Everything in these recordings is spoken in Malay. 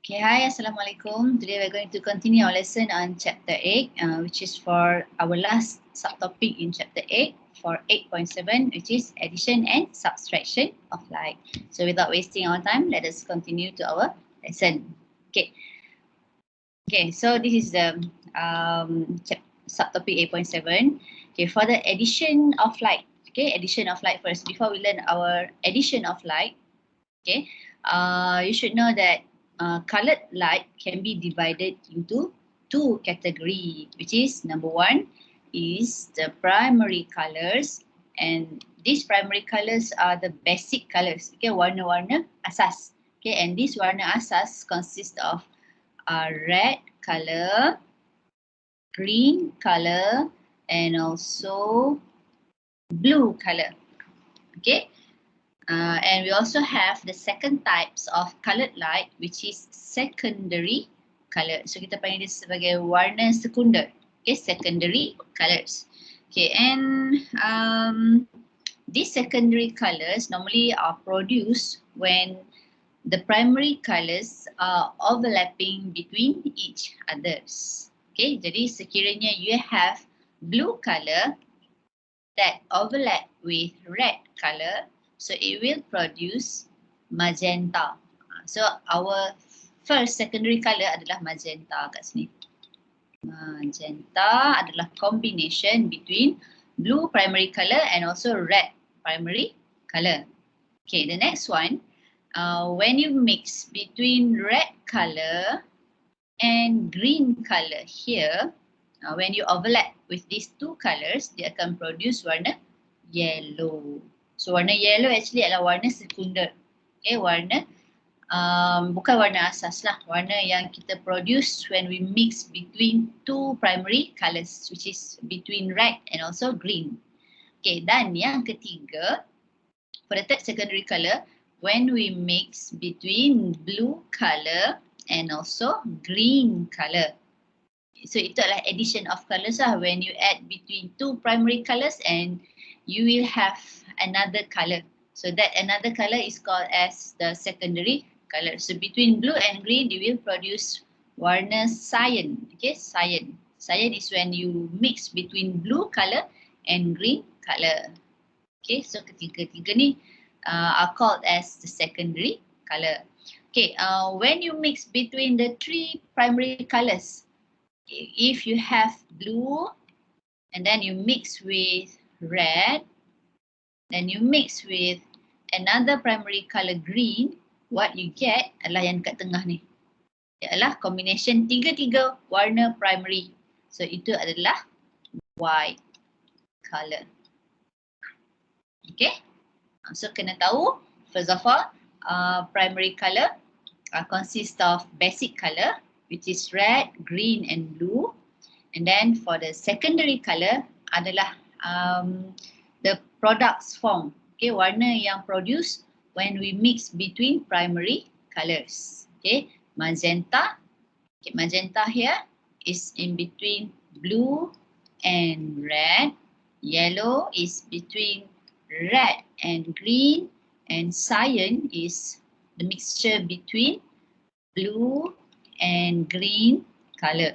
Okay, hi, Assalamualaikum. Today we're going to continue our lesson on chapter 8, which is for our last subtopic in chapter 8 for 8.7, which is addition and subtraction of light. So without wasting our time, let us continue to our lesson. Okay, so this is the subtopic 8.7. Okay, for the addition of light. Okay, addition of light first. Before we learn our addition of light, okay, you should know that colored light can be divided into two categories, which is number one is the primary colors, and these primary colors are the basic colors. Okay, warna-warna asas. Okay, and this warna asas consists of red color, green color, and also blue color. Okay. And we also have the second types of coloured light, which is secondary colour. So kita panggil dia sebagai warna sekunder. Okay, secondary colours. Okay, and these secondary colours normally are produced when the primary colours are overlapping between each others. Okay, jadi sekiranya you have blue colour that overlap with red colour, so it will produce magenta. So our first secondary colour adalah magenta kat sini. Magenta adalah combination between blue primary colour and also red primary colour. Okay, the next one, when you mix between red colour and green colour here, when you overlap with these two colours, dia akan produce warna yellow. So warna yellow actually adalah warna sekunder. Okay, warna bukan warna asas lah. Warna yang kita produce when we mix between two primary colours, which is between red and also green. Okay, dan yang ketiga, for the third secondary colour, when we mix between blue colour and also green colour. So itu adalah addition of colours lah. When you add between two primary colours and you will have another colour. So that another colour is called as the secondary colour. So between blue and green, they will produce warna cyan. Okay, cyan. Cyan is when you mix between blue colour and green colour. Okay, so ketiga-tiga ni are called as the secondary colour. Okay, when you mix between the three primary colours, if you have blue and then you mix with red, then you mix with another primary colour green, what you get adalah yang dekat tengah ni. Ialah combination tiga-tiga warna primary. So itu adalah white colour. Okay, so kena tahu first of all, primary colour consists of basic colour, which is red, green and blue. And then for the secondary colour adalah the products form. Okay, warna yang produce when we mix between primary colours. Okay, magenta. Okay, magenta here is in between blue and red. Yellow is between red and green. And cyan is the mixture between blue and green colour.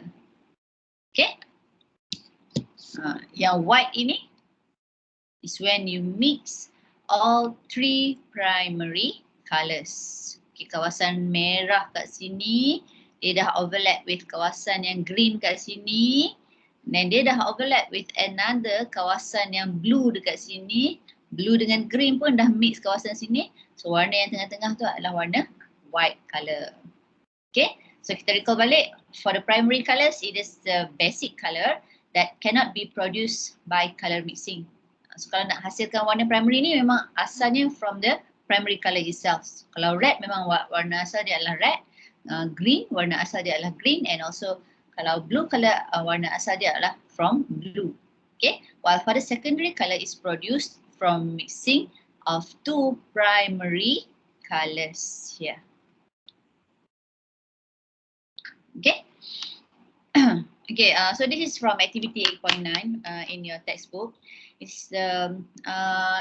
Okay. Yang white ini is when you mix all three primary colours. Okay, kawasan merah kat sini, dia dah overlap with kawasan yang green kat sini. Dan dia dah overlap with another kawasan yang blue dekat sini. Blue dengan green pun dah mix kawasan sini. So warna yang tengah-tengah tu adalah warna white colour. Okay, so kita recall balik. For the primary colours, it is the basic colour that cannot be produced by colour mixing. So kalau nak hasilkan warna primary ni memang asalnya from the primary colour itself. Kalau red memang warna asal dia adalah red. Green, warna asal dia adalah green. And also kalau blue colour, warna asal dia adalah from blue. Okay, while for the secondary colour is produced from mixing of two primary colours here. Okay. Okay, so this is from activity 8.9 in your textbook. It's the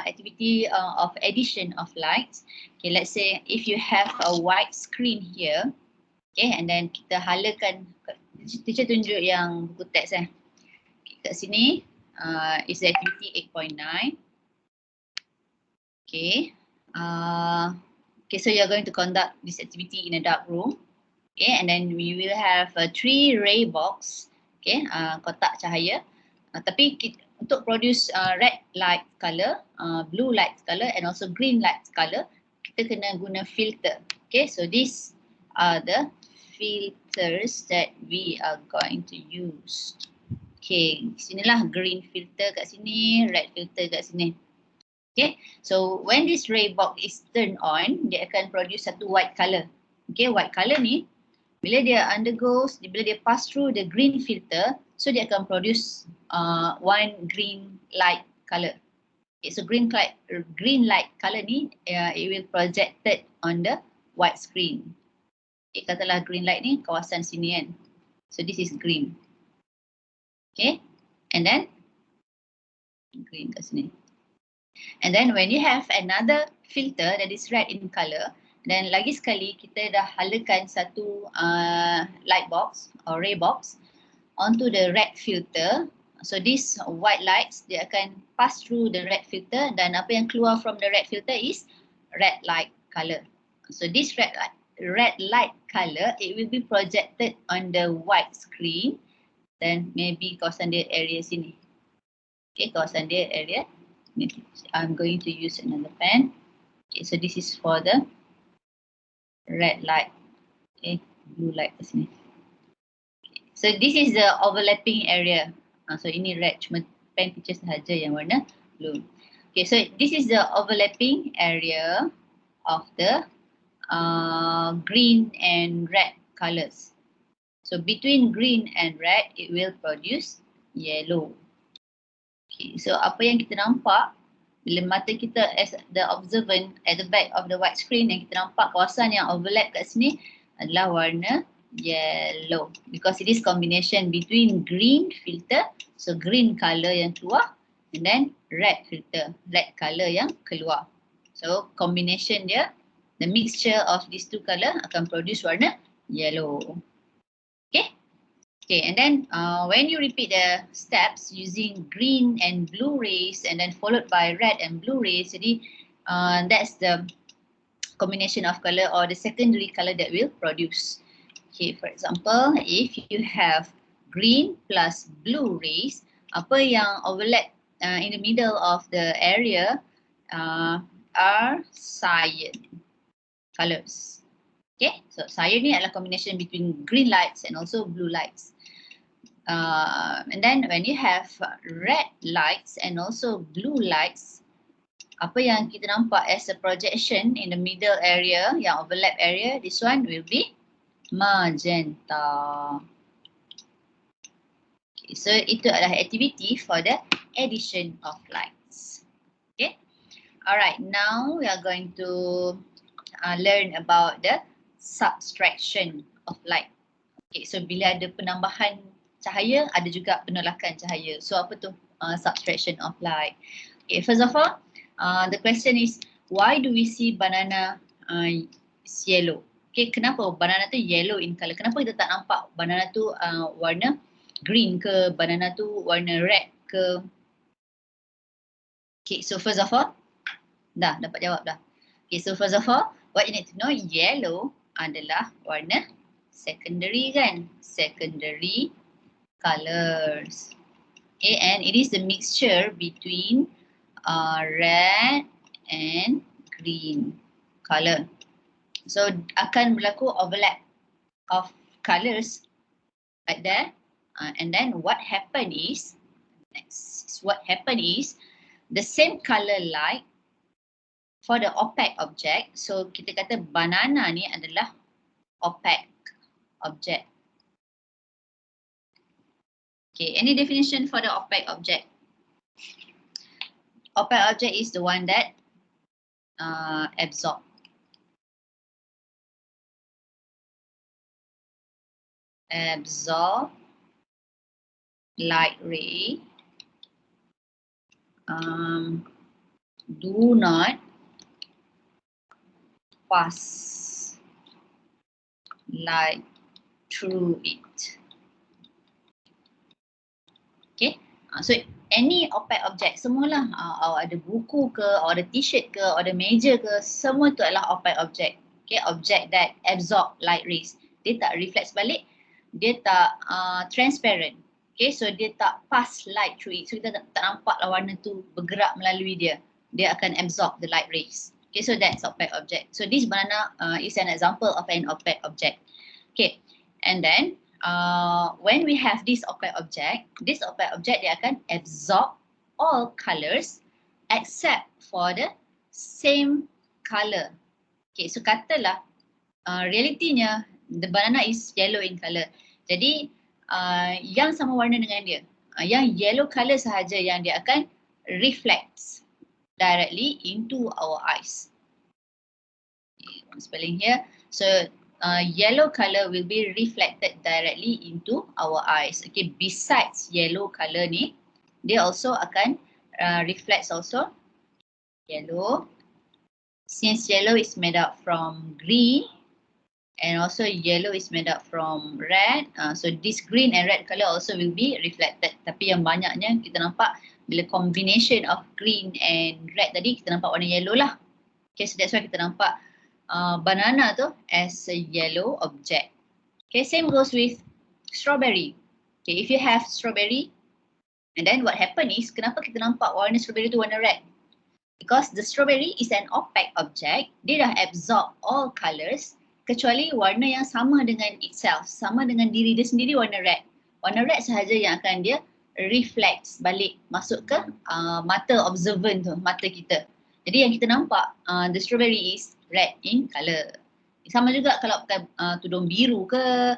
activity of addition of lights. Okay, let's say if you have a white screen here, Okay, and then kita halakan, teacher tunjuk yang buku teks kat sini is activity 8.9. Okay. Okay, so you're going to conduct this activity in a dark room. Okay, and then we will have a 3 ray box. Okay, kotak cahaya. Tapi untuk produce red light color, blue light color and also green light color, kita kena guna filter. Okay, so these are the filters that we are going to use. Okay, sinilah green filter kat sini, red filter kat sini. Okay, so when this ray box is turned on, dia akan produce satu white color. Okay, white color ni, bila dia bila dia pass through the green filter, so dia akan produce one green light color. Okay, so green light color ni, it will projected on the white screen. Okay, katalah green light ni kawasan sini kan. So this is green. Okay, and then green kat sini. And then when you have another filter that is red in color, then lagi sekali kita dah halakan satu light box or ray box onto the red filter. So this white lights, dia akan pass through the red filter dan apa yang keluar from the red filter is red light color. So this red light color, it will be projected on the white screen. Then maybe kawasan dia area sini. Okay, kawasan dia area. I'm going to use another pen. Okay, so this is for the red light. Okay, blue light kat sini. Okay, so this is the overlapping area. So ini red, cuma pen teacher sahaja yang warna blue. Okay, so this is the overlapping area of the green and red colors. So between green and red, it will produce yellow. Okay, so apa yang kita nampak bila mata kita as the observant at the back of the white screen, yang kita nampak kawasan yang overlap kat sini adalah warna yellow, because it is combination between green filter, so green color yang keluar, and then red filter, red color yang keluar. So combination dia, the mixture of these two color akan produce warna yellow. Okay. Okay, and then when you repeat the steps using green and blue rays and then followed by red and blue rays, jadi that's the combination of color or the secondary color that will produce. Okay, for example, if you have green plus blue rays, apa yang overlap in the middle of the area are cyan colors. Okay, so cyan ni adalah combination between green lights and also blue lights. And then when you have red lights and also blue lights, apa yang kita nampak as a projection in the middle area, yang overlap area, this one will be magenta. Okay, so itu adalah activity for the addition of lights. Okay, alright, now we are going to learn about the subtraction of light. Okay, so bila ada penambahan cahaya, ada juga penolakan cahaya. So apa tu subtraction of light? Okay, first of all, the question is, why do we see banana yellow? Okay, kenapa banana tu yellow in color? Kenapa kita tak nampak banana tu warna green ke, banana tu warna red ke? Okay, so first of all, dah dapat jawab dah. Okay, so first of all, what you need to know, yellow adalah warna secondary kan, secondary colors. Okay, and it is the mixture between red and green color. So akan berlaku overlap of colors like that, and then what happen is, the same color light for the opaque object. So kita kata banana ni adalah opaque object. Okay, any definition for the opaque object? Opaque object is the one that absorb light ray, do not pass light through it. Okay, so any opaque object semualah, ada buku ke, or ada t-shirt ke, or ada meja ke, semua tu adalah opaque object. Okay, object that absorb light rays. Dia tak reflect balik, dia tak transparent. Okay, so dia tak pass light through it. So kita tak nampak lah warna tu bergerak melalui dia. Dia akan absorb the light rays. Okay, so that's opaque object. So this banana is an example of an opaque object. Okay, and then when we have this opaque object dia akan absorb all colors except for the same color. Okay, so katalah realitinya the banana is yellow in color. Jadi yang sama warna dengan dia, yang yellow color sahaja yang dia akan reflect directly into our eyes. Okay, one spelling here. So yellow color will be reflected directly into our eyes. Okay, besides yellow color ni, dia also akan reflects also yellow. Since yellow is made up from green and also yellow is made up from red, so this green and red color also will be reflected. Tapi yang banyaknya kita nampak bila combination of green and red tadi, kita nampak warna yellow lah. Okay, so that's why kita nampak banana tu as a yellow object. Okay, same goes with strawberry. Okay, if you have strawberry, and then what happen is, kenapa kita nampak warna strawberry tu warna red? Because the strawberry is an opaque object, dia dah absorb all colours kecuali warna yang sama dengan itself, sama dengan diri dia sendiri, warna red. Warna red sahaja yang akan dia reflect balik masuk ke mata observant tu, mata kita. Jadi yang kita nampak the strawberry is red in colour. Sama juga kalau pakai tudung biru ke,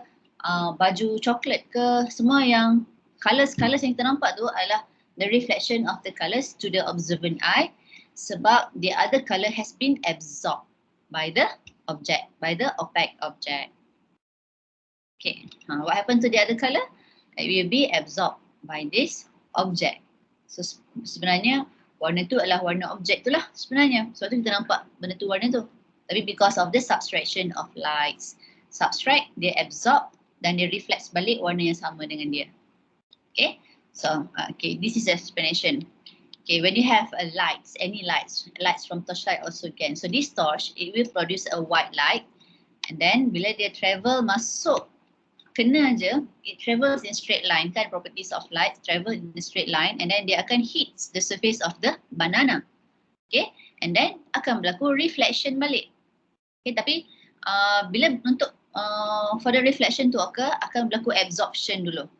baju coklat ke, semua yang colours yang kita nampak tu adalah the reflection of the colours to the observant eye, sebab the other colour has been absorbed by the object, by the opaque object. Okay, what happened to the other colour? It will be absorbed by this object. So sebenarnya warna tu adalah warna objek tu lah sebenarnya. Sebab tu kita nampak benda tu warna tu. Tapi because of the subtraction of lights, subtract, dia absorb dan dia reflect balik warna yang sama dengan dia. Okay, so okay, this is explanation. Okay, when you have a lights, any lights from torchlight also can. So this torch, it will produce a white light, and then bila dia travel masuk, kena je, it travels in straight line kan, properties of light, travel in a straight line, and then dia akan hit the surface of the banana. Okay, and then akan berlaku reflection balik. Okay, tapi bila untuk for the reflection tu akan berlaku absorption dulu.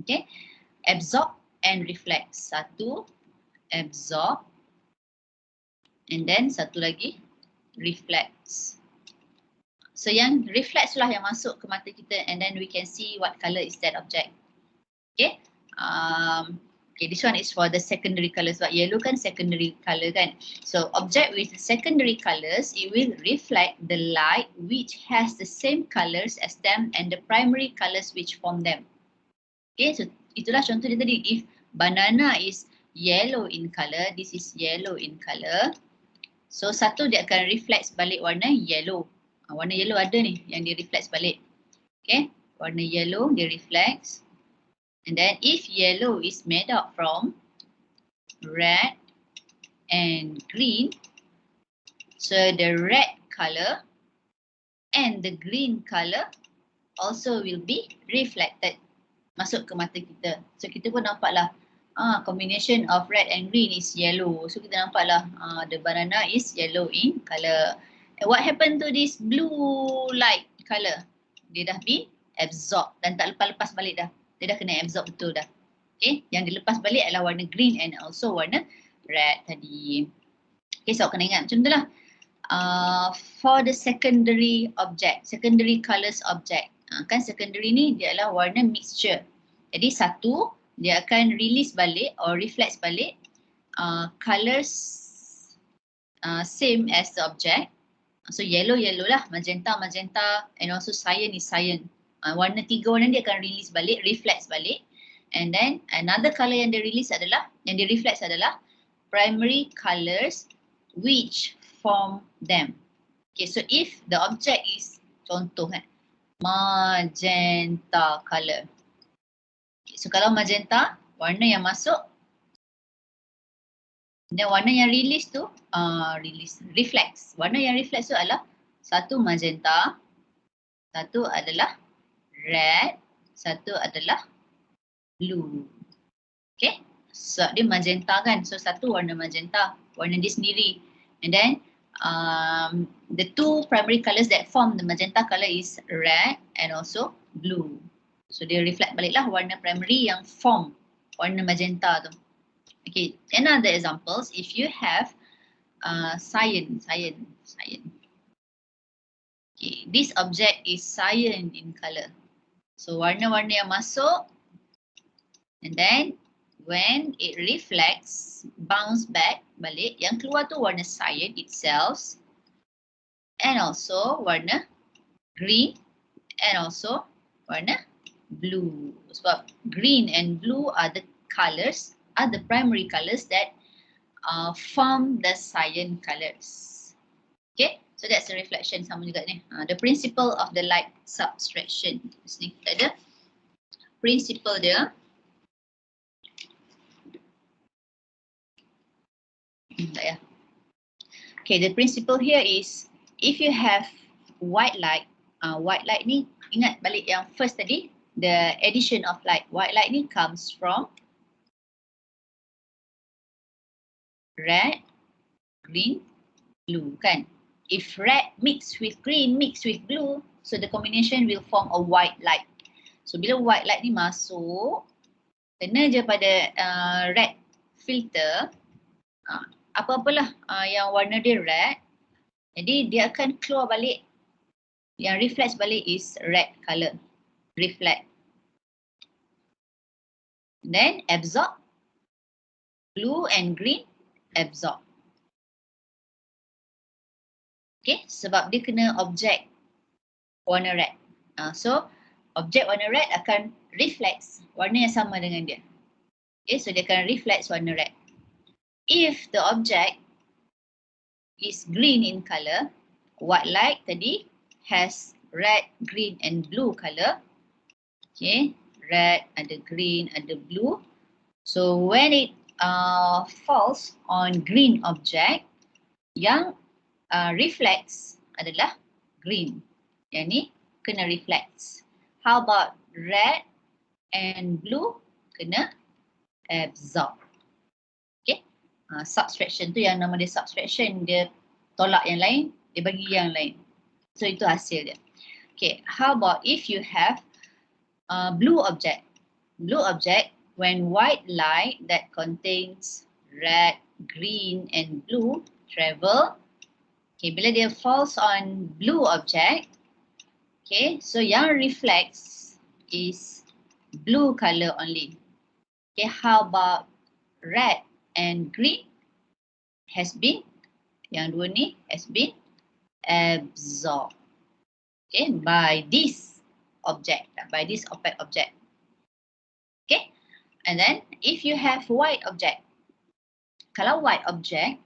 Okay, absorb and reflect. Satu, absorb, and then satu lagi, reflects. So yang reflects lah yang masuk ke mata kita, and then we can see what color is that object. Okay, okay, this one is for the secondary colors. But yellow kan secondary color kan. So object with secondary colors, it will reflect the light which has the same colors as them and the primary colors which form them. Okay, so itulah contoh dia tadi. If banana is yellow in color, this is yellow in color. So satu dia akan reflect balik warna yellow. Warna yellow ada ni yang dia reflect balik. Okay, warna yellow dia reflects. And then if yellow is made up from red and green, so the red color and the green color also will be reflected masuk ke mata kita. So kita pun nampaklah combination of red and green is yellow. So kita nampaklah the banana is yellow in color. And what happened to this blue light color? Dia dah been absorb dan tak lepas-lepas balik dah. Dia dah kena absorb betul dah. Okay, yang dilepas balik adalah warna green and also warna red tadi. Okay, so kena ingat macam tu lah. For the secondary object, secondary colors object. Kan secondary ni dia adalah warna mixture. Jadi satu, dia akan release balik or reflect balik colors same as the object. So yellow lah, magenta and also cyan is cyan. Warna tiga warna dia akan release balik, reflect balik. And then another color yang dia release adalah, yang dia reflect adalah primary colors which form them. Okay, so if the object is, Contoh kan. Magenta color. Okay, so kalau magenta, warna yang masuk dan warna yang release tu, reflex. Warna yang reflex tu adalah satu magenta, satu adalah red, satu adalah blue. Okay, so dia magenta kan, so satu warna magenta, warna dia sendiri. And then the two primary colours that form the magenta colour is red and also blue. So dia reflect baliklah warna primary yang form warna magenta tu. Okay, another examples, if you have cyan. Okay, this object is cyan in color. So warna-warna yang masuk, and then when it reflects, bounce back balik, yang keluar tu warna cyan itself, and also warna green, and also warna blue. Sebab green and blue are the colours, are the primary colours that form the cyan colours. Okay, so that's the reflection, sama juga ni. The principle of the light subtraction. Sini kita ada principle dia. Tak ya. Okay, the principle here is if you have white light ni, ingat balik yang first tadi, the addition of light. White light ni comes from red, green, blue kan. If red mix with green mix with blue, so the combination will form a white light. So bila white light ni masuk, kena je pada red filter, apa-apalah yang warna dia red, jadi dia akan keluar balik, yang reflect balik is red color, reflect. Then absorb, blue and green absorb. Okay, sebab dia kena objek warna red. So objek warna red akan reflect warna yang sama dengan dia. Okay, so dia akan reflect warna red. If the object is green in color, white light tadi has red, green and blue color. Okay, red, ada green, ada blue. So when it falls on green object, yang reflects adalah green. Yang ni kena reflects. How about red and blue? Kena absorb. Okay, subtraction tu yang nama dia subtraction, dia tolak yang lain, dia bagi yang lain. So itu hasil dia. Okay, how about if you have blue object? Blue object, when white light that contains red, green and blue travel, okay, bila dia falls on blue object, okay, so yang reflects is blue color only. Okay, how about red and green? Has been, yang dua ni has been absorbed, okay, by this object, by this opaque object. Okay, and then if you have white object, kalau white object,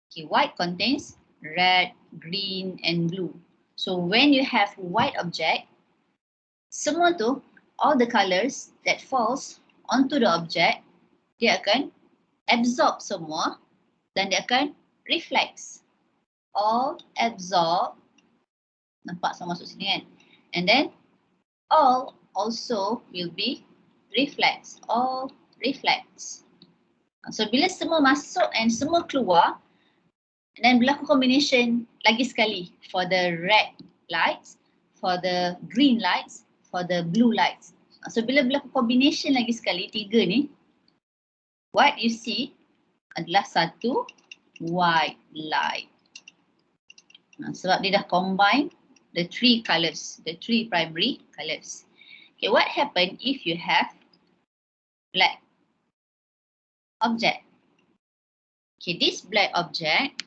okay, white contains red, green and blue. So when you have white object, semua tu, all the colours that falls onto the object, dia akan absorb semua dan dia akan reflects. All absorb, nampak sama masuk sini kan? And then all also will be reflects. All reflects. So bila semua masuk and semua keluar, dan berlaku combination lagi sekali for the red lights, for the green lights, for the blue lights. So bila berlaku combination lagi sekali, tiga ni, what you see adalah satu white light. Sebab dia dah combine the three colours, the three primary colours. Okay, what happen if you have black object? Okay, this black object,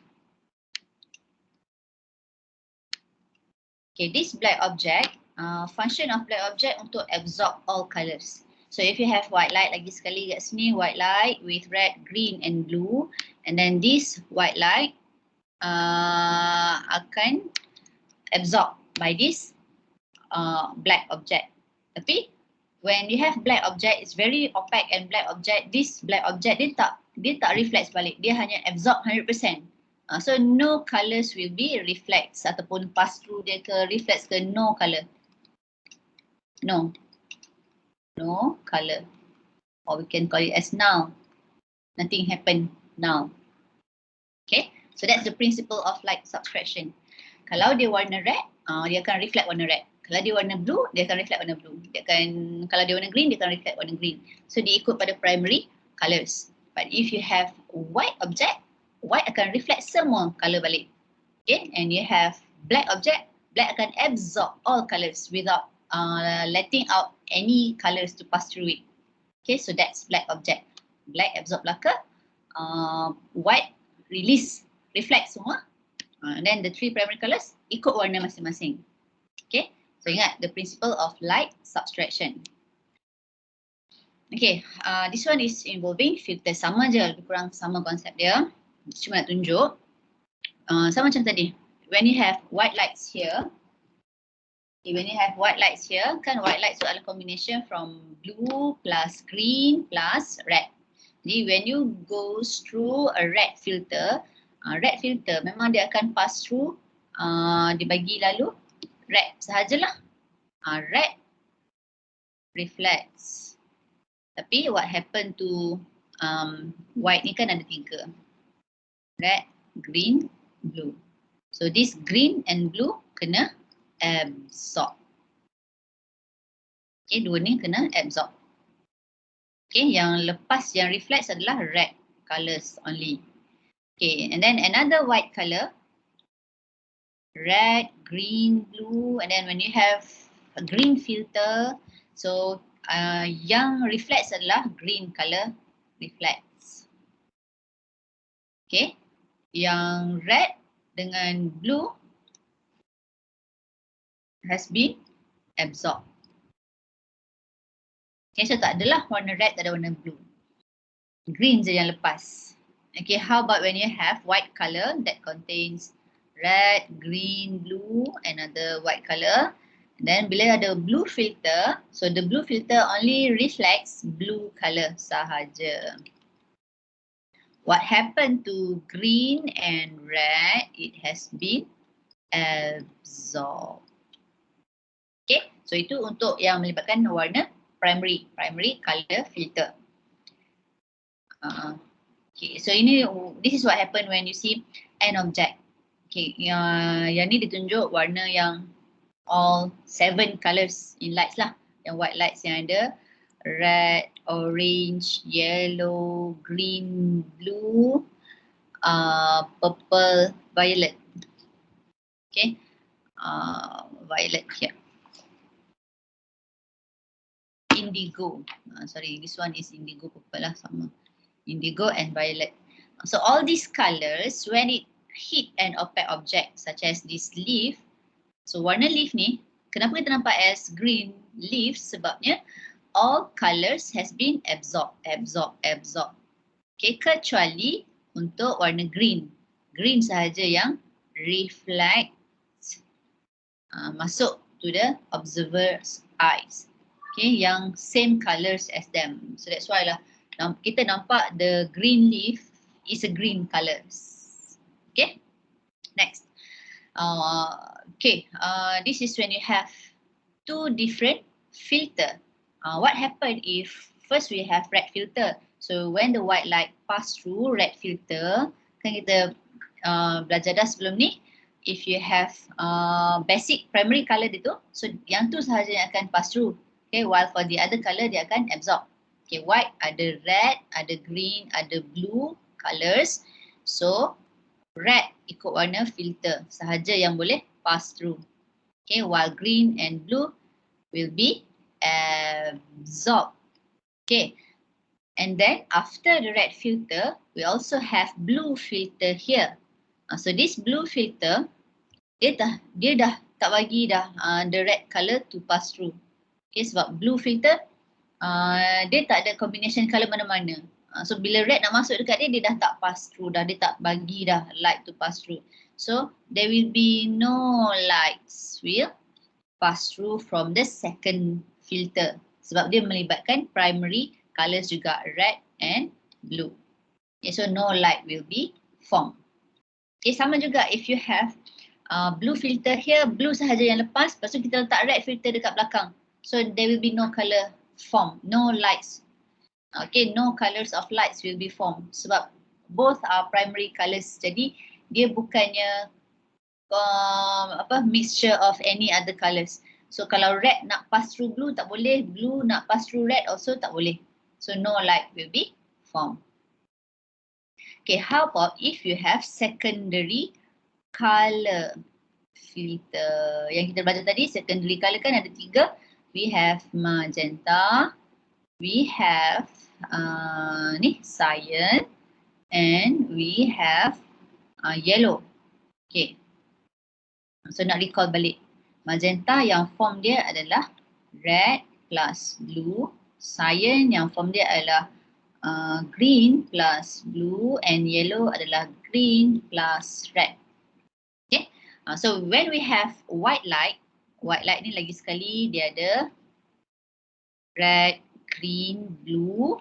okay, this black object, function of black object untuk absorb all colours. So if you have white light, lagi sekali kat sini, white light with red, green and blue, and then this white light akan absorb by this black object. Tapi when you have black object, it's very opaque and black object. This black object dia tak reflects balik. Dia hanya absorb 100%. So no colors will be reflects ataupun pass through dia ke reflects ke no color. No color. Or we can call it as null. Nothing happen now. Okay, so that's the principle of light subtraction. Kalau dia warna red, dia akan reflect warna red. Kalau dia warna blue, dia akan reflect warna blue. Kalau dia warna green, dia akan reflect warna green. So dia ikut pada primary colours. But if you have white object, white akan reflect semua colour balik. Okay, and you have black object, black akan absorb all colours without letting out any colours to pass through it. Okay, so that's black object. Black absorb laka, white release, reflect semua. And then the three primary colours ikut warna masing-masing. Okay, so ingat the principle of light subtraction. Okay, this one is involving filter. Sama je, lebih kurang sama konsep dia. Cuma nak tunjuk. Sama macam tadi. When you have white lights here, kan white lights adalah combination from blue plus green plus red. Jadi when you goes through a red filter memang dia akan pass through, dia bagi lalu red sahajalah. Red reflects. Tapi what happen to white ni kan ada 3. Red, green, blue. So this green and blue kena absorb. Okay, dua ni kena absorb. Okay, yang lepas yang reflects adalah red colours only. Okay, and then another white colour. Red, green, blue, and then when you have a green filter, so yang reflects adalah green colour reflects. Okay, yang red dengan blue has been absorbed. Okay, so tak adalah warna red, tak ada warna blue. Green je yang lepas. Okay, how about when you have white colour that contains red, green, blue, another white colour. And then bila ada blue filter, so the blue filter only reflects blue colour sahaja. What happened to green and red? It has been absorbed. Okay, so itu untuk yang melibatkan warna primary colour filter. Okay, so this is what happen when you see an object. Okay, yang ni ditunjuk warna yang all 7 colours in lights lah. Yang white lights yang ada red, orange, yellow, green, blue, purple, violet. Okay, violet here. Indigo. Sorry, this one is indigo purple lah, sama. Indigo and violet. So all these colours, when it hit an opaque object such as this leaf, so warna leaf ni, kenapa kita nampak as green leaf? Sebabnya all colours has been absorbed. Okay, kecuali untuk warna green. Green sahaja yang reflect masuk to the observer's eyes. Okay, yang same colours as them. So that's why lah kita nampak the green leaf is a green colours. Okay, next. This is when you have 2 different filter. What happened if first we have red filter? So when the white light pass through red filter, kan kita belajar dah sebelum ni, if you have basic primary colour dia tu, so yang tu sahaja yang akan pass through. Okay, while for the other colour dia akan absorb. Okay, white ada red, ada green, ada blue colours. So red ikut warna filter sahaja yang boleh pass through. Okay, while green and blue will be absorbed. Okay, and then after the red filter, we also have blue filter here. So this blue filter, dia dah tak bagi dah the red colour to pass through. Okay, sebab blue filter dia tak ada combination colour mana-mana. So bila red nak masuk dekat dia, dia dah tak pass through dah, dia tak bagi dah light to pass through. So there will be no lights will pass through from the second filter sebab dia melibatkan primary colours juga, red and blue. Okay, so no light will be formed. Okay, sama juga if you have blue filter here, blue sahaja yang lepas, lepas tu kita letak red filter dekat belakang. So there will be no colour form, no lights. Okay, no colours of lights will be formed sebab both are primary colours. Jadi dia bukannya mixture of any other colours. So kalau red nak pass through blue tak boleh, blue nak pass through red also tak boleh. So no light will be formed. Okay, how about if you have secondary color filter? Yang kita baca tadi, secondary color kan ada 3. We have magenta, we have cyan, and we have yellow. Okay. So nak recall balik. Magenta yang form dia adalah red plus blue. Cyan yang form dia adalah green plus blue, and yellow adalah green plus red. Okay. So when we have white light ni lagi sekali dia ada red, green, blue.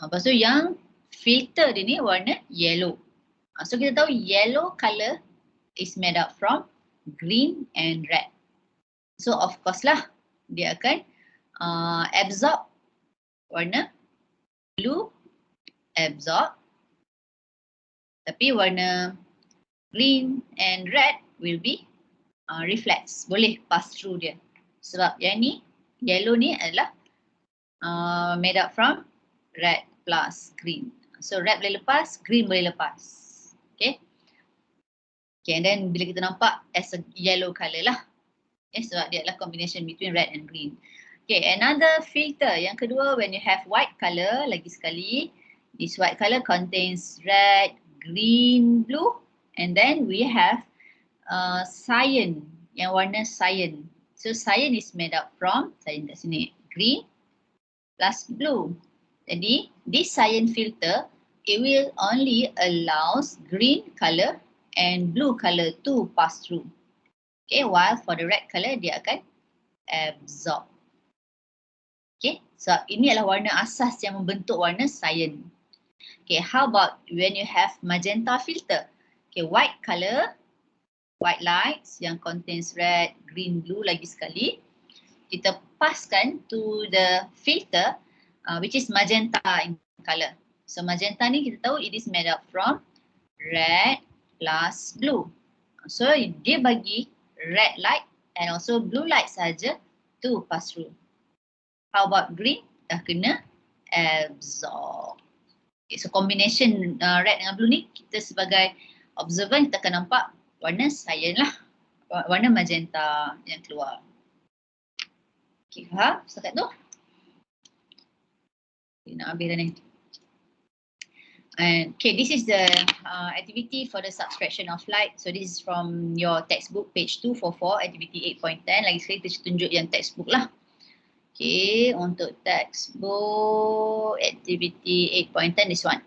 Lepas tu yang filter dia ni warna yellow. So kita tahu yellow color is made up from green and red. So of course lah dia akan absorb warna blue, absorb. Tapi warna green and red will be reflex, boleh pass through dia. Sebab yang ni, yellow ni adalah made up from red plus green. So red boleh lepas, green boleh lepas. Okay. Okay, and then bila kita nampak as a yellow colour lah. Okay, sebab dia adalah combination between red and green. Okay, another filter. Yang kedua, when you have white colour, lagi sekali, this white colour contains red, green, blue, and then we have cyan, yang warna cyan. So cyan is made up from, cyan kat sini, green plus blue. Jadi, this cyan filter, it will only allows green colour and blue colour to pass through. Okay, while for the red colour, dia akan absorb. Okay, so ini adalah warna asas yang membentuk warna cyan. Okay, how about when you have magenta filter? Okay, white colour, white lights yang contains red, green, blue lagi sekali. Kita passkan to the filter which is magenta in colour. So magenta ni kita tahu it is made up from red plus blue. So dia bagi red light and also blue light saja to pass through. How about green? Dah kena absorb. Okay, so combination red dengan blue ni kita sebagai observer kita akan nampak warna cyan lah. Warna magenta yang keluar. Okay, faham setakat tu? Okay, nak habis dah ni. And okay, this is the activity for the subtraction of light. So this is from your textbook page 244, activity 8.10. Lagi sekali kita tunjuk yang textbook lah. Okay, untuk textbook activity 8.10, this one.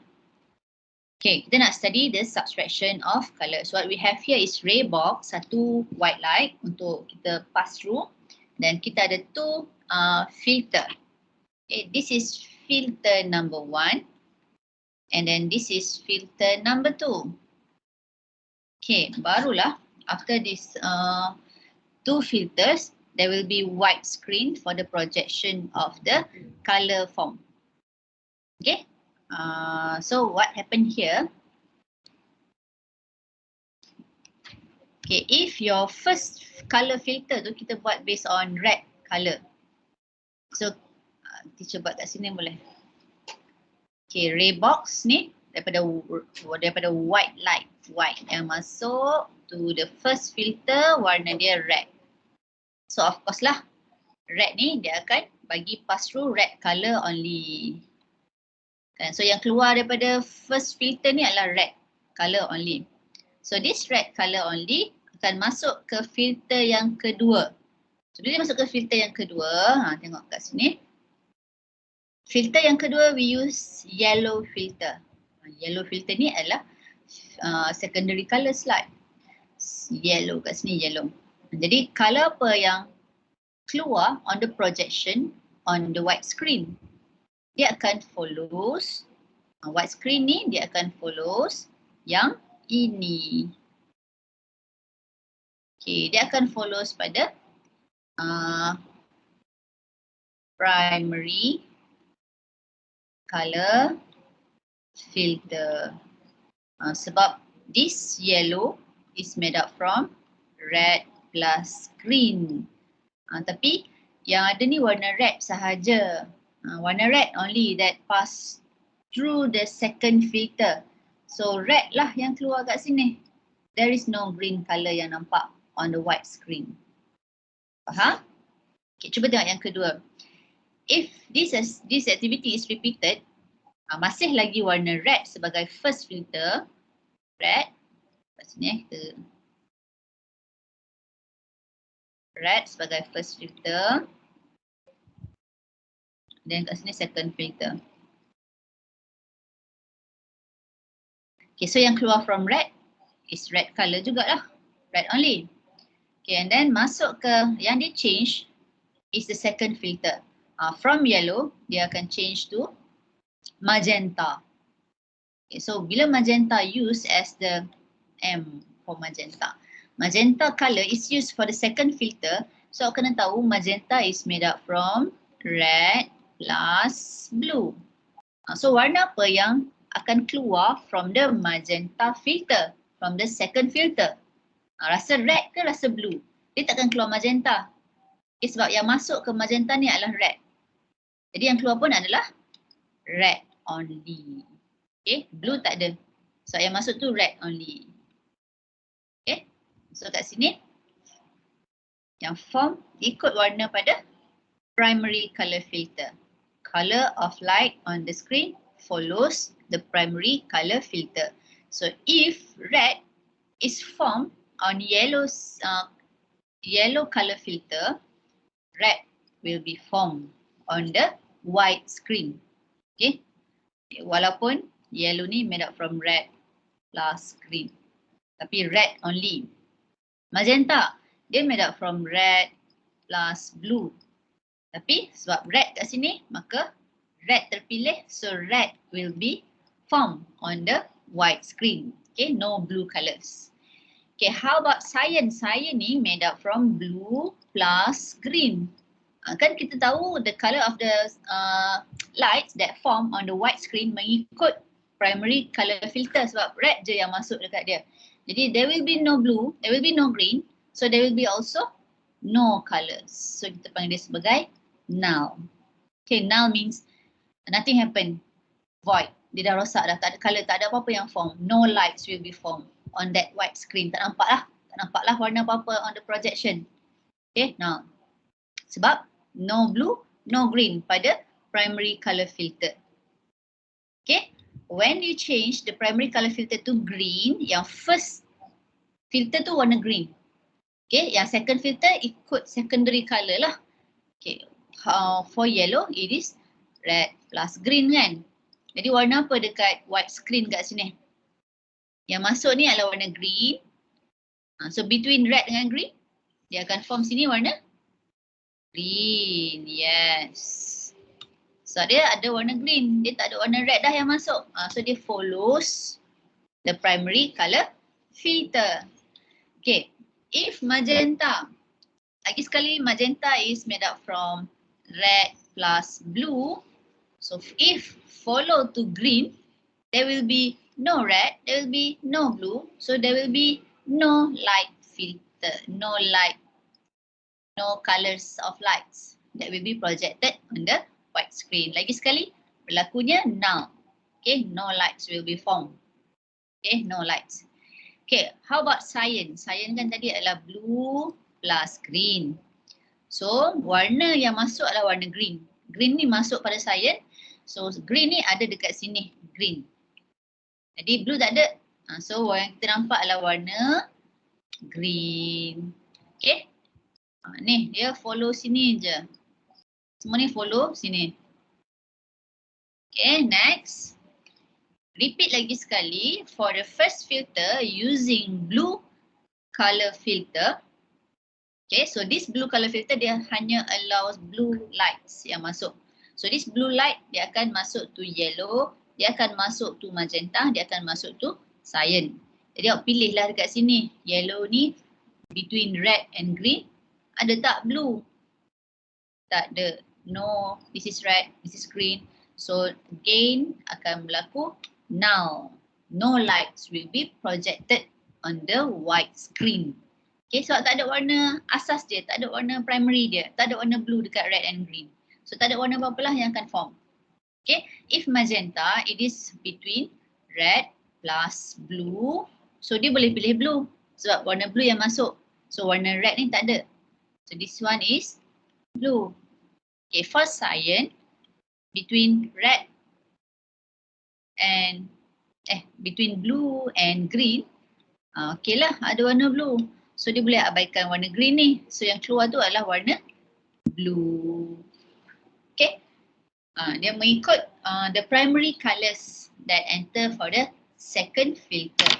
Okay, kita nak study the subtraction of colour. So what we have here is ray box, satu white light untuk kita pass through. Dan kita ada 2 filter. Okay, this is filter number 1. And then this is filter number 2. Okay, barulah after this 2 filters, there will be white screen for the projection of the color form. Okay, so what happened here? Okay, if your first color filter tu kita buat based on red color. So, teacher buat kat sini boleh. Okay, ray box ni daripada white light, white yang masuk to the first filter warna dia red. So of course lah, red ni dia akan bagi pass through red color only. Kan? So yang keluar daripada first filter ni adalah red color only. So this red color only akan masuk ke filter yang kedua. So bila dia masuk ke filter yang kedua, tengok kat sini. Filter yang kedua, we use yellow filter. Yellow filter ni adalah secondary color slide. Yellow kat sini, yellow. Jadi color apa yang keluar on the projection on the white screen? Dia akan follows, white screen ni dia akan follows yang ini. Okay, dia akan follows pada primary color filter. Sebab this yellow is made up from red plus green. Tapi yang ada ni warna red sahaja. Warna red only that pass through the second filter. So red lah yang keluar kat sini. There is no green color yang nampak on the white screen. Faham? Okay, cuba tengok yang kedua. If this activity is repeated, masih lagi warna red sebagai first filter. Red. Kat sini kita red sebagai first filter. Dan kat sini second filter. Okay, so yang keluar from red is red color jugalah. Red only. Okay, and then masuk ke yang dia change is the second filter. From yellow, dia akan change to magenta. Okay, so bila magenta used as the M for magenta. Magenta color is used for the second filter. So kena tahu magenta is made up from red plus blue. So warna apa yang akan keluar from the magenta filter, from the second filter? Rasa red ke rasa blue? Dia takkan keluar magenta. Okay, sebab yang masuk ke magenta ni adalah red. Jadi yang keluar pun adalah red only. Okay, blue tak ada. So yang masuk tu red only. Okay, so kat sini yang form ikut warna pada primary color filter. Color of light on the screen follows the primary color filter. So if red is formed on yellow color filter, red will be formed on the white screen. Okay, walaupun yellow ni made up from red plus green, tapi red only. Magenta, dia made up from red plus blue. Tapi sebab red kat sini, maka red terpilih. So red will be formed on the white screen. Okay, no blue colors. Okay, how about cyan? Cyan ni made up from blue plus green. Kan kita tahu the color of the lights that form on the white screen mengikut primary color filter sebab red je yang masuk dekat dia. Jadi there will be no blue, there will be no green, so there will be also no colors. So kita panggil dia sebagai null. Okay, null means nothing happen, void. Dia dah rosak dah, tak ada color, tak ada apa-apa yang form. No lights will be formed on that white screen. Tak nampak lah warna apa-apa on the projection. Okay, now sebab no blue, no green pada primary color filter. Okay, when you change the primary color filter to green, yang first filter tu warna green. Okay, yang second filter ikut secondary color lah. Okay, for yellow it is red plus green kan. Jadi warna apa dekat white screen kat sini? Yang masuk ni adalah warna green. So between red dengan green, dia akan form sini warna green. Yes. So dia ada warna green. Dia tak ada warna red dah yang masuk. So dia follows the primary color filter. Okay. If magenta, lagi sekali magenta is made up from red plus blue. So if follow to green, there will be no red, there will be no blue. So there will be no light filter, no light, no colors of lights that will be projected on the white screen. Lagi sekali, berlakunya null. Okay, no lights will be formed. Okay, no lights. Okay, how about cyan? Cyan kan tadi adalah blue plus green. So, warna yang masuk adalah warna green. Green ni masuk pada cyan. So, green ni ada dekat sini, green. Jadi, blue tak ada. So, yang kita nampak adalah warna green. Okay. Ni, dia follow sini je. Semua ni follow sini. Okay, next. Repeat lagi sekali. For the first filter, using blue color filter. Okay, so this blue color filter dia hanya allows blue lights yang masuk. So this blue light dia akan masuk to yellow, dia akan masuk to magenta, dia akan masuk to cyan. Jadi awak pilihlah dekat sini. Yellow ni between red and green. Ada tak blue? Tak ada. No, this is red, this is green. So again akan berlaku null. No lights will be projected on the white screen. Okay, sebab tak ada warna asas dia, tak ada warna primary dia, tak ada warna blue dekat red and green. So tak ada warna apa-apa lah yang akan form. Okay, if magenta, it is between red plus blue. So dia boleh pilih blue sebab warna blue yang masuk. So warna red ni tak ada. So this one is blue. Okay, for cyan, between red and between blue and green, okay lah ada warna blue. So dia boleh abaikan warna green ni. So yang keluar tu adalah warna blue. Okay. Dia mengikut the primary colours that enter for the second filter.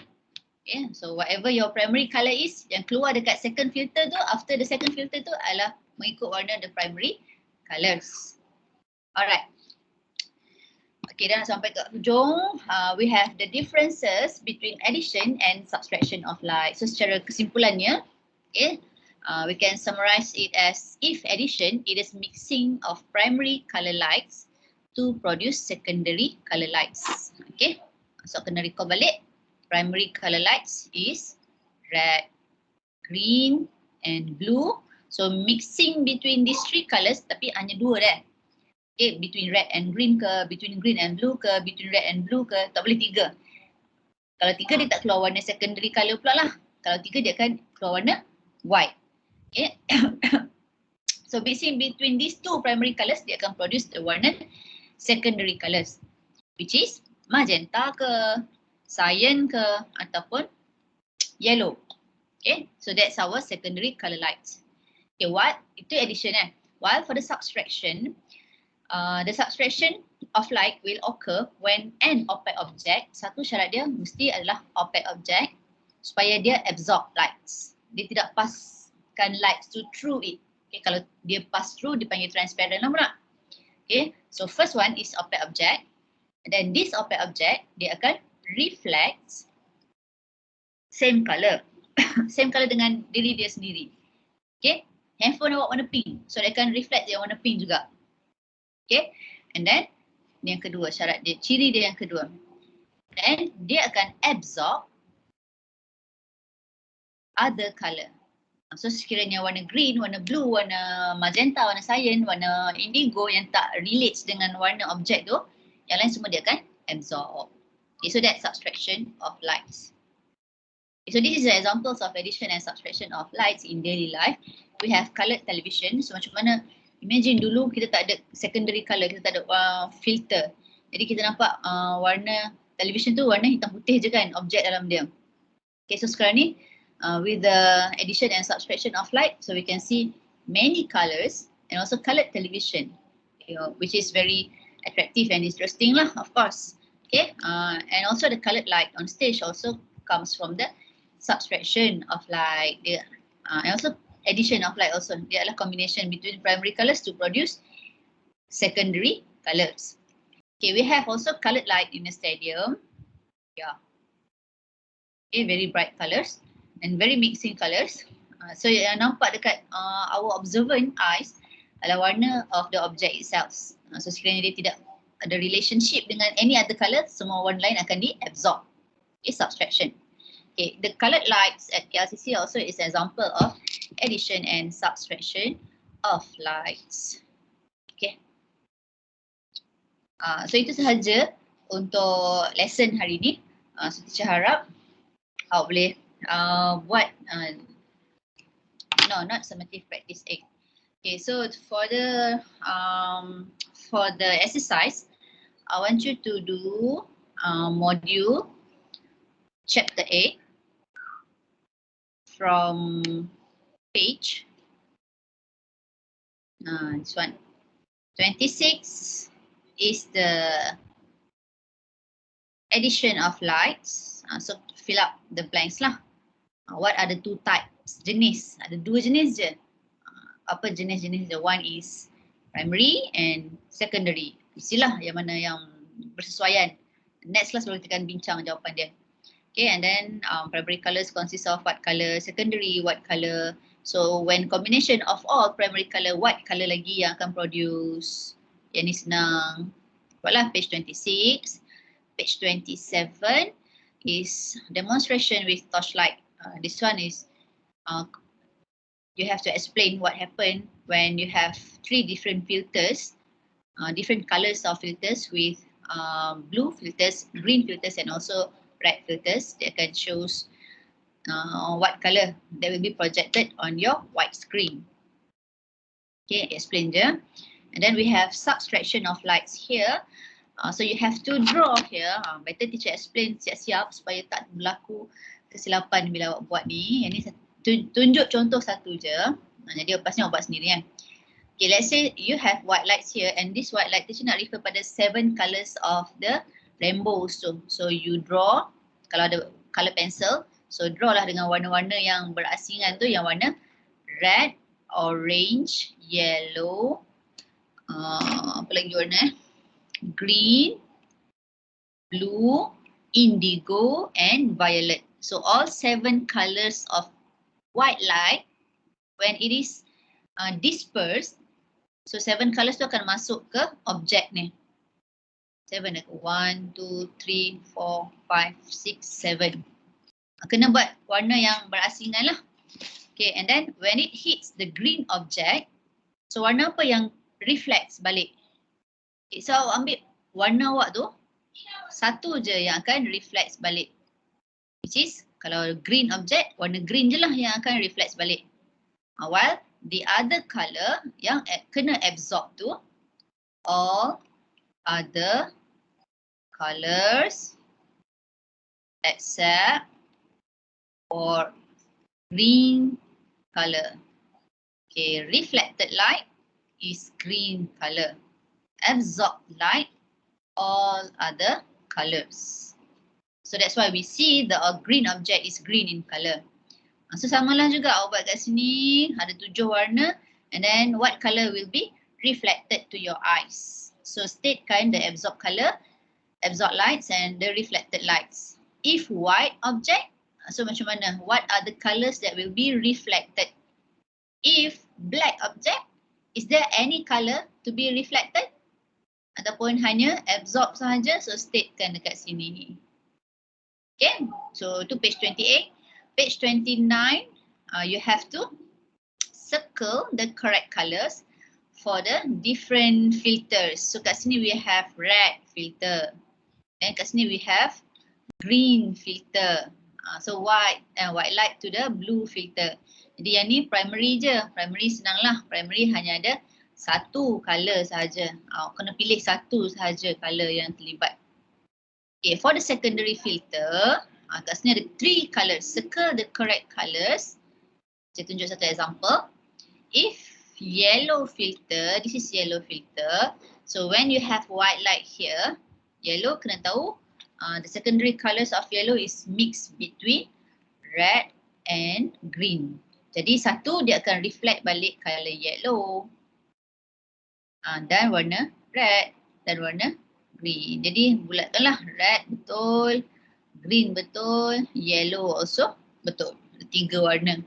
Okay. So whatever your primary colour is, yang keluar dekat second filter tu, after the second filter tu adalah mengikut warna the primary colours. Alright. Okay, dah sampai ke hujung. We have the differences between addition and subtraction of light. So secara kesimpulannya, okay, we can summarize it as if addition, it is mixing of primary color lights to produce secondary color lights. Okay, so kena recall balik. Primary color lights is red, green and blue. So mixing between these three colors, tapi hanya dua dah. Okay, between red and green ke, between green and blue ke, between red and blue ke, tak boleh tiga. Kalau tiga dia tak keluar warna secondary colour pula lah. Kalau tiga dia akan keluar warna white. Okay. So mixing between these two primary colours, dia akan produce the warna secondary colours. Which is magenta ke, cyan ke, ataupun yellow. Okay, so that's our secondary colour lights. Okay, what? Itu addition While for the subtraction of light will occur when an opaque object, satu syarat dia mesti adalah opaque object supaya dia absorb lights. Dia tidak paskan lights to through it. Okay, kalau dia pass through dipanggil transparent lah pula. Okay, so first one is opaque object. And then this opaque object dia akan reflect same color. Same color dengan diri dia sendiri. Okay, handphone awak warna pink. So dia akan reflect yang warna pink juga. Okay, and then yang kedua syarat dia, ciri dia yang kedua. Then dia akan absorb other color. So sekiranya warna green, warna blue, warna magenta, warna cyan, warna indigo yang tak relates dengan warna objek tu, yang lain semua dia akan absorb. Okay, so that's subtraction of lights. Okay, so this is the examples of addition and subtraction of lights in daily life. We have coloured television. So macam mana? Imagine dulu kita tak ada secondary colour, kita tak ada filter. Jadi kita nampak warna television tu warna hitam putih je kan, objek dalam dia. Okay, so sekarang ni with the addition and subtraction of light, so we can see many colours and also coloured television, which is very attractive and interesting lah, of course. Okay, and also the coloured light on stage also comes from the subtraction of light. And also addition of light also, dia adalah combination between primary colours to produce secondary colours. Okay, we have also coloured light in the stadium. Yeah. Okay, very bright colours and very mixing colours. So yang nampak dekat our observant eyes adalah warna of the object itself. So sekiranya dia tidak ada relationship dengan any other colour, semua warna lain akan diabsorb. Okay, subtraction. Okay, the coloured lights at KLCC also is an example of addition and subtraction of lights. Okay. So itu sahaja untuk lesson hari ini. So teacher harap awak boleh buat no, not summative practice 8. Okay, so for the exercise, I want you to do module chapter 8 from page this one 26 is the addition of lights. So fill up the blanks lah. What are the two types? Jenis. Ada dua jenis je. Apa jenis-jenis dia? One is primary and secondary. Isilah yang mana yang bersesuaian. Next class baru kita akan bincang jawapan dia. Okay, and then primary colours consist of what colour? Secondary, what colour? So when combination of all primary colour, what colour lagi yang akan produce? Yang ni senang. Buatlah page 26. Page 27 is demonstration with torchlight. This one is you have to explain what happened when you have three different filters, different colors of filters with blue filters, green filters and also red filters. They can shows what color that will be projected on your white screen. Okay, explain je. And then we have subtraction of lights here. So you have to draw here. Better teacher explain siap-siap supaya tak berlaku kesilapan bila awak buat ni. Yang ni tunjuk contoh satu je. Jadi lepasnya awak buat sendiri kan. Okay, let's say you have white lights here and this white light teacher nak refer pada 7 colours of the rainbows tu. So you draw, kalau ada colour pencil, so draw lah dengan warna-warna yang berasingan tu, yang warna red, orange, yellow, apa lagi warna green, blue, indigo and violet. So all 7 colours of white light, when it is dispersed, so 7 colours tu akan masuk ke objek ni. 7, 1, 2, 3, 4, 5, 6, 7. Kena buat warna yang berasingan lah. Okay, and then when it hits the green object, so warna apa yang reflects balik? Okay, so ambil warna awak tu, satu je yang akan reflects balik. Which is, kalau green object, warna green je lah yang akan reflects balik. While the other colour yang kena absorb tu, all other colours except for green colour. Okay, reflected light is green colour. Absorbed light, all other colours. So that's why we see the green object is green in colour. So samalah juga awak buat kat sini, ada 7 warna and then what colour will be reflected to your eyes. So statekan the absorbed colour, absorbed lights and the reflected lights. If white object, so macam mana? What are the colours that will be reflected? If black object, is there any colour to be reflected? Ataupun hanya absorb sahaja, so statekan dekat sini. Okay, so to page 28. Page 29, you have to circle the correct colours for the different filters. So kat sini we have red filter. And kat sini we have green filter. So white light to the blue filter. Jadi yang ni primary je. Primary senang lah. Primary hanya ada satu colour sahaja. Kena pilih satu sahaja colour yang terlibat. Okay, for the secondary filter, kat sini ada 3 colours. Circle the correct colours. Saya tunjuk satu example. If yellow filter, this is yellow filter. So when you have white light here, yellow kena tahu the secondary colours of yellow is mixed between red and green. Jadi satu dia akan reflect balik colour yellow. Dan warna red dan warna green. Jadi bulatkanlah red betul, green betul, yellow also betul. 3 warna.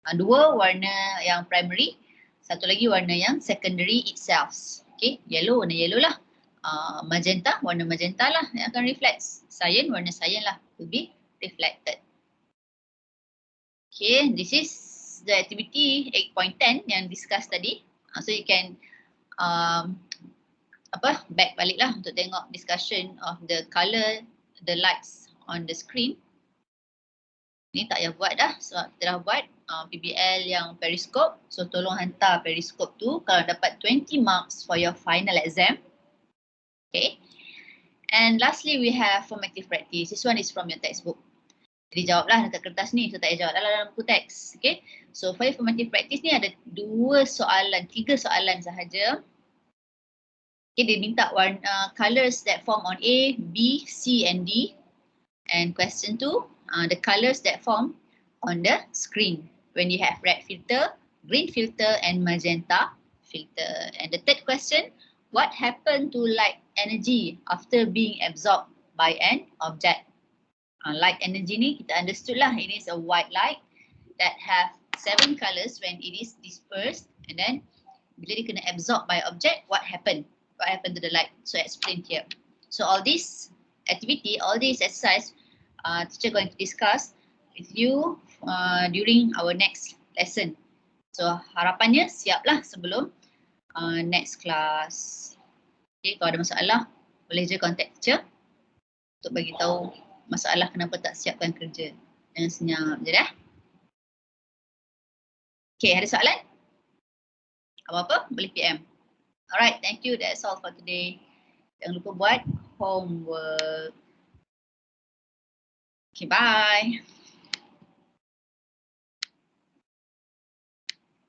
2 warna yang primary, satu lagi warna yang secondary itself. Okay, yellow warna yellow lah. Magenta warna magenta lah yang akan reflect. Cyan warna cyan lah will be reflected. Okay, this is the activity 8.10 yang discuss tadi. So you can back balik lah untuk tengok discussion of the colour, the lights on the screen. Ni tak payah buat dah sebab kita dah buat PBL yang periscope. So tolong hantar periscope tu kalau dapat 20 marks for your final exam. Okay. And lastly we have formative practice. This one is from your textbook. Jadi jawablah dekat kertas ni. So tak payah jawab dalam buku teks. Okay. So for your formative practice ni ada 3 soalan sahaja. Okay, dia minta warna colors that form on A, B, C and D. And question 2, the colors that form on the screen when you have red filter, green filter and magenta filter. And the third question, what happened to light energy after being absorbed by an object? Light energy ni kita understood lah, it is a white light that have 7 colors when it is dispersed, and then bila dia kena absorb by object, what happened? What happened to the light? So explained here. So all this activity, all this exercise, teacher going to discuss with you during our next lesson. So harapannya siaplah sebelum next class. Okay, kalau ada masalah boleh je contact teacher untuk bagi tahu masalah kenapa tak siapkan kerja. Jangan senyap je dah. Okay, ada soalan? Apa-apa boleh PM. Alright, thank you. That's all for today. Jangan lupa buat homework. Okay, bye.